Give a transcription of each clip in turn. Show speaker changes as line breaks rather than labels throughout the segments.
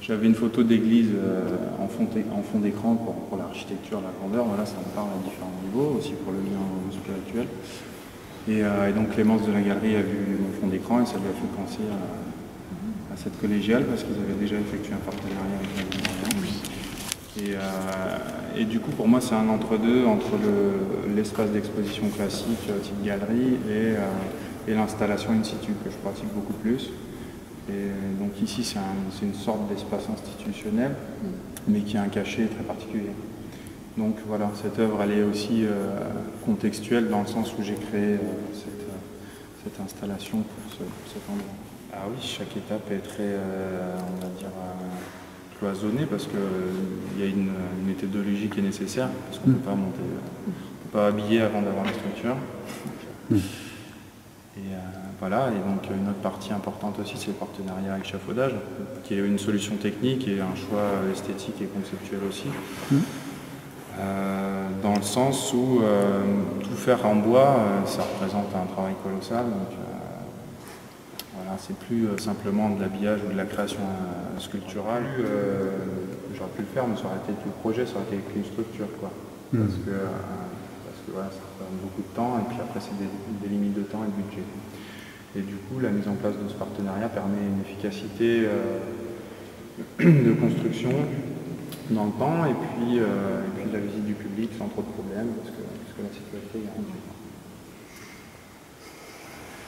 j'avais une photo d'église en fond d'écran pour l'architecture, la grandeur. Voilà, ça me parle à différents niveaux, aussi pour le lien spirituel. Et donc Clémence de la Galerie a vu mon fond d'écran et ça lui a fait penser à cette collégiale parce qu'ils avaient déjà effectué un partenariat avec la et du coup, pour moi, c'est un entre-deux entre l'espace d'exposition classique, type galerie, et l'installation in situ, que je pratique beaucoup plus. Et donc ici, c'est une sorte d'espace institutionnel, mais qui a un cachet très particulier. Donc voilà, cette œuvre, elle est aussi contextuelle dans le sens où j'ai créé cette installation pour cet endroit. Ah oui, chaque étape est très, on va dire, cloisonnée parce qu'il y a une méthodologie qui est nécessaire, parce qu'on ne peut pas monter, on peut pas habiller avant d'avoir la structure. Et voilà, et donc une autre partie importante aussi, c'est le partenariat avec échafaudage, qui est une solution technique et un choix esthétique et conceptuel aussi. Dans le sens où tout faire en bois, ça représente un travail colossal. Donc, voilà, c'est plus simplement de l'habillage ou de la création sculpturale. J'aurais pu le faire, mais ça aurait été tout le projet, ça aurait été qu'une structure, quoi. Parce que voilà, ça prend beaucoup de temps, et puis après c'est des limites de temps et de budget. Et du coup, la mise en place de ce partenariat permet une efficacité de construction dans le temps, et puis la visite du public sans trop de problèmes, parce que la sécurité est garantie.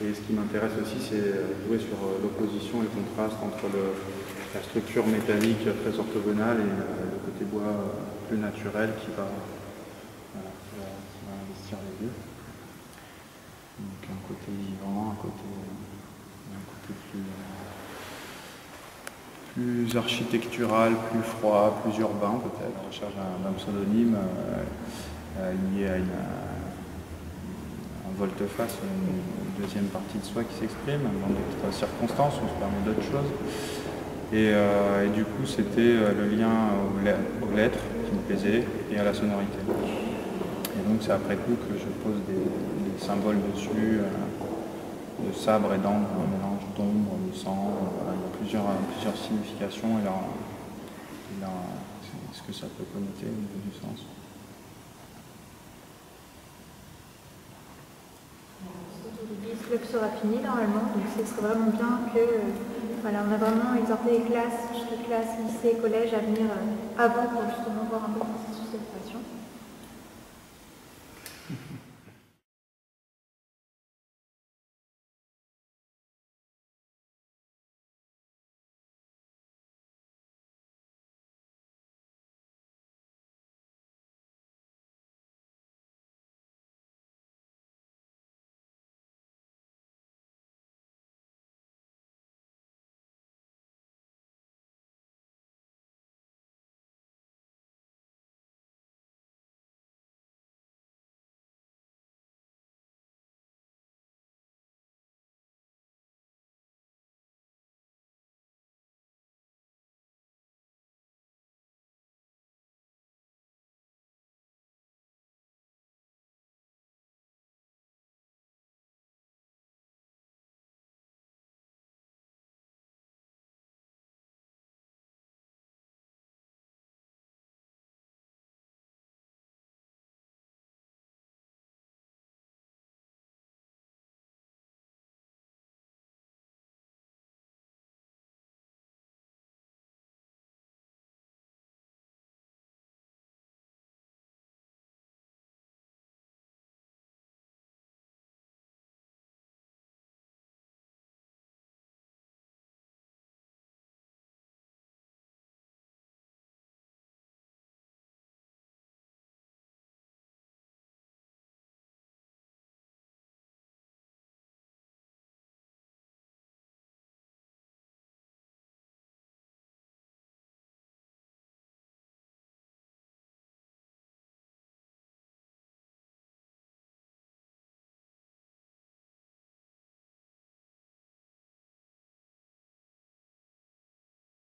Et ce qui m'intéresse aussi, c'est jouer sur l'opposition et le contraste entre la structure métallique très orthogonale et le côté bois plus naturel qui va investir les deux. Donc un côté vivant, un côté plus architectural, plus froid, plus urbain peut-être. Je recherche un pseudonyme lié à un volte-face, une deuxième partie de soi qui s'exprime dans d'autres circonstances, on se permet d'autres choses. Et du coup, c'était le lien aux lettres qui me plaisait et à la sonorité. Et donc, c'est après coup que je pose des symboles dessus, de sabre et d'encre, un mélange d'ombre, de sang. Voilà, il y a plusieurs significations et là, ce que ça peut connoter au niveau du sens.
Le club sera fini normalement, donc ce serait vraiment bien que voilà, on a vraiment exhorté les classes, lycées, collèges à venir avant pour justement voir un peu